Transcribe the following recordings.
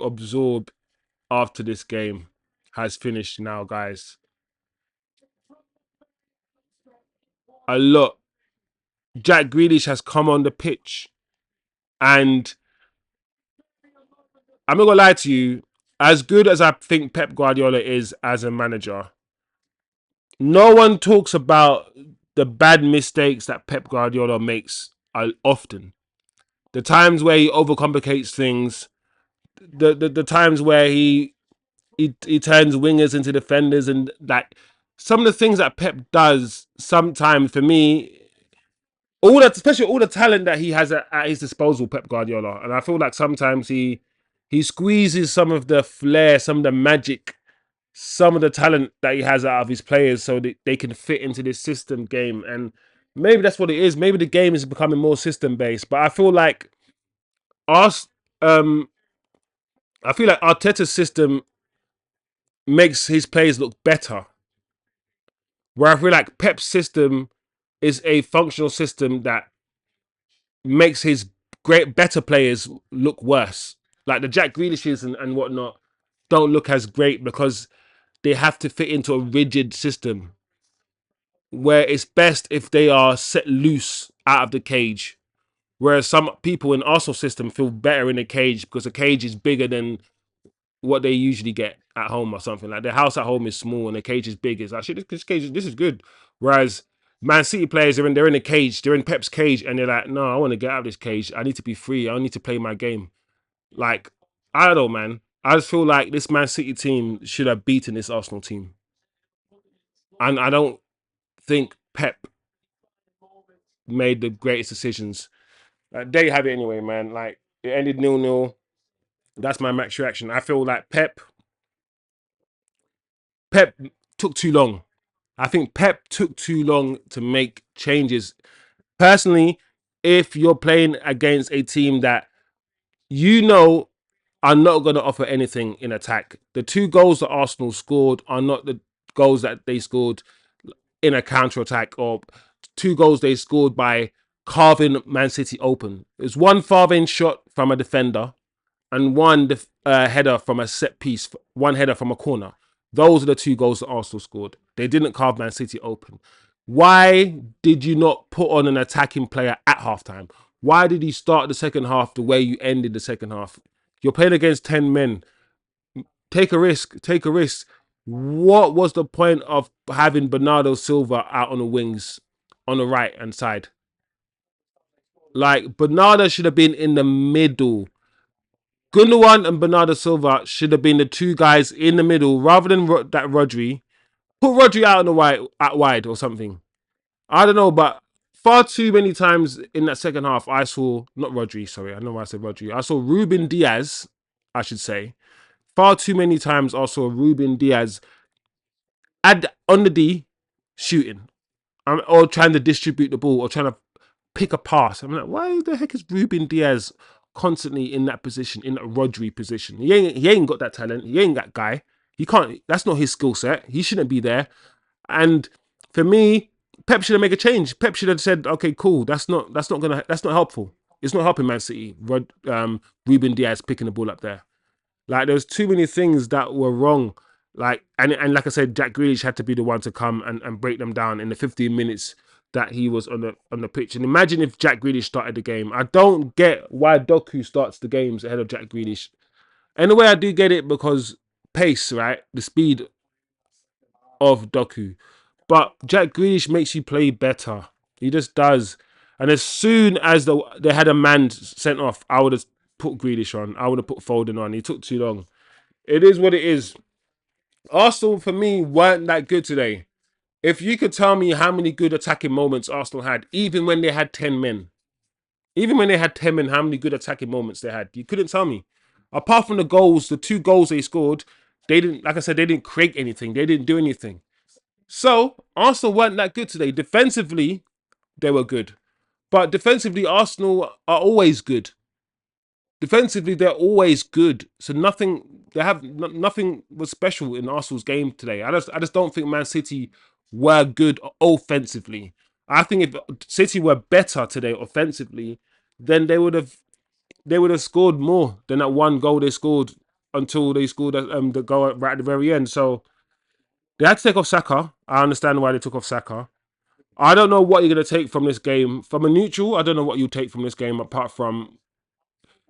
absorb after this game has finished now, guys. A lot. Jack Grealish has come on the pitch, and I'm not gonna lie to you. As good as I think Pep Guardiola is as a manager, no one talks about the bad mistakes that Pep Guardiola makes often. The times where he overcomplicates things, the times where he turns wingers into defenders, and like some of the things that Pep does. Sometimes for me, all that, especially all the talent that he has at his disposal, Pep Guardiola, and I feel like sometimes he squeezes some of the flair, some of the magic, some of the talent that he has out of his players, so that they can fit into this system game. And maybe that's what it is. Maybe the game is becoming more system based, but I feel like us, um, I feel like Arteta's system makes his players look better. Where I feel like Pep's system is a functional system that makes his better players look worse. Like the Jack Grealishes and whatnot don't look as great because they have to fit into a rigid system where it's best if they are set loose out of the cage. Whereas some people in Arsenal system feel better in the cage because the cage is bigger than what they usually get at home or something. Like their house at home is small and the cage is big. It's actually this is good. Whereas Man City players they're in a cage, they're in Pep's cage, and they're like, no, I want to get out of this cage. I need to be free. I need to play my game. Like I don't know, man. I just feel like this Man City team should have beaten this Arsenal team, and I don't think Pep made the greatest decisions. There you have it, anyway, man. Like it ended 0-0. That's my max reaction. I feel like Pep took too long. I think Pep took too long to make changes. Personally, if you're playing against a team that you know are not going to offer anything in attack, the two goals that Arsenal scored are not the goals that they scored in a counter attack, or two goals they scored by carving Man City open. There's one farthing shot from a defender and one header from a set piece, one header from a corner. Those are the two goals that Arsenal scored. They didn't carve Man City open. Why did you not put on an attacking player at halftime? Why did you start the second half the way you ended the second half? You're playing against 10 men. Take a risk. Take a risk. What was the point of having Bernardo Silva out on the wings on the right hand side? Like, Bernardo should have been in the middle. Gundogan and Bernardo Silva should have been the two guys in the middle rather than that Rodri. Put Rodri out on the wide or something. I don't know, but far too many times in that second half, I saw not Rodri. Sorry, I know why I said Rodri. I saw Ruben Diaz. I should say far too many times. I saw Ruben Diaz on the D shooting, or trying to distribute the ball or trying to pick a pass. I'm like, why the heck is Ruben Diaz constantly in that position, in that Rodri position? He ain't got that talent. He ain't that guy. He can't. That's not his skill set. He shouldn't be there. And for me, Pep should have made a change. Pep should have said, "Okay, cool. That's not helpful. It's not helping Man City." Ruben Diaz picking the ball up there. Like there was too many things that were wrong. Like and like I said, Jack Grealish had to be the one to come and break them down in the 15 minutes that he was on the pitch. And imagine if Jack Grealish started the game. I don't get why Doku starts the games ahead of Jack Grealish. In a way, I do get it because pace, right? The speed of Doku. But Jack Grealish makes you play better. He just does. And as soon as they had a man sent off, I would have put Grealish on. I would have put Foden on. He took too long. It is what it is. Arsenal, for me, weren't that good today. If you could tell me how many good attacking moments Arsenal had, even when they had 10 men, how many good attacking moments they had, you couldn't tell me. Apart from the goals, the two goals they scored, they didn't, like I said, they didn't create anything. They didn't do anything. So, Arsenal weren't that good today. Defensively, they were good. But defensively, Arsenal are always good. Defensively, they're always good. So nothing was special in Arsenal's game today. I just don't think Man City were good offensively. I think if City were better today offensively, then they would have scored more than that one goal they scored until they scored the goal right at the very end. So they had to take off Saka. I understand why they took off Saka. I don't know what you're going to take from this game. From a neutral, I don't know what you take from this game apart from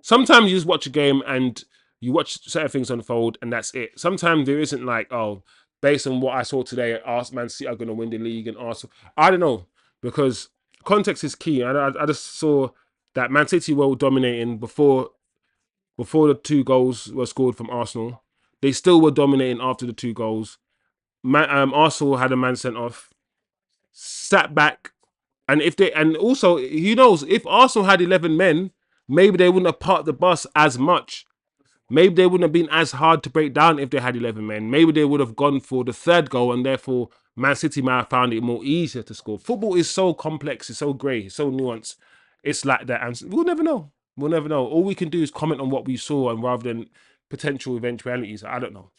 sometimes you just watch a game and you watch certain things unfold and that's it. Sometimes there isn't like, oh, based on what I saw today, Man City are going to win the league and Arsenal. I don't know because context is key. I just saw that Man City were dominating before the 2 goals were scored from Arsenal. They still were dominating after the 2 goals. Arsenal had a man sent off, sat back, and also who knows if Arsenal had 11 men, maybe they wouldn't have parked the bus as much. Maybe they wouldn't have been as hard to break down if they had 11 men. Maybe they would have gone for the 3rd goal and therefore Man City might have found it more easier to score. Football is so complex, it's so grey, it's so nuanced. It's like that, and we'll never know. We'll never know. All we can do is comment on what we saw, and rather than potential eventualities, I don't know.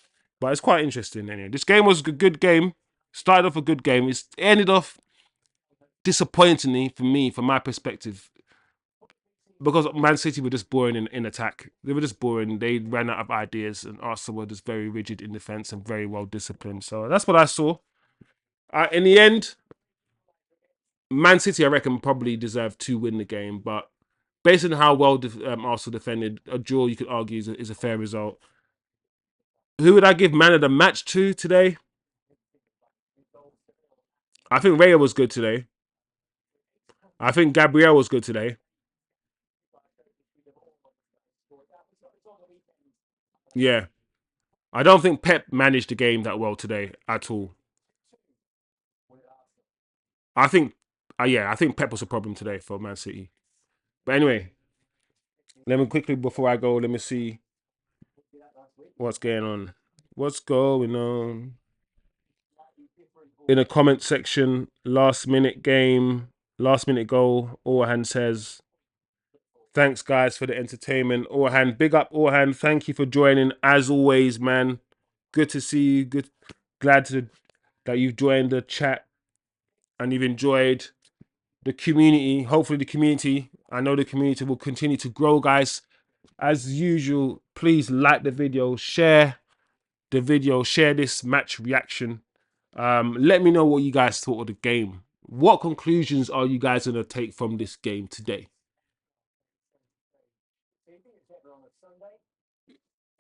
But it's quite interesting anyway. This game was a good game. Started off a good game. It ended off disappointingly for me, from my perspective, because Man City were just boring in attack. They were just boring. They ran out of ideas, and Arsenal were just very rigid in defence and very well disciplined. So that's what I saw. In the end, Man City, I reckon, probably deserved to win the game, but based on how well Arsenal defended, a draw you could argue is a fair result. Who would I give man of the match to today? I think Raya was good today. I think Gabriel was good today. Yeah. I don't think Pep managed the game that well today at all. I think, I think Pep was a problem today for Man City. But anyway, let me quickly, before I go, let me see what's going on. What's going on? In the comment section, last minute goal. Orhan says, thanks guys for the entertainment. Orhan, big up Orhan. Thank you for joining as always, man. Good to see you. Glad that you've joined the chat and you've enjoyed the community. Hopefully I know the community will continue to grow, guys. As usual, please like the video, share the video, share this match reaction. Let me know what you guys thought of the game. What conclusions are you guys going to take from this game today?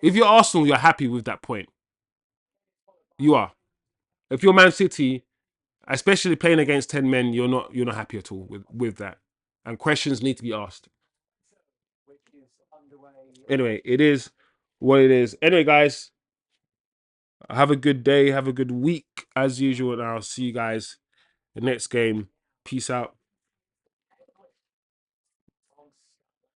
If you're Arsenal, you're happy with that point. You are. If you're Man City, especially playing against 10 men, you're not happy at all with that. And questions need to be asked. Anyway, it is what it is. Anyway, guys, have a good day. Have a good week as usual. And I'll see you guys the next game. Peace out.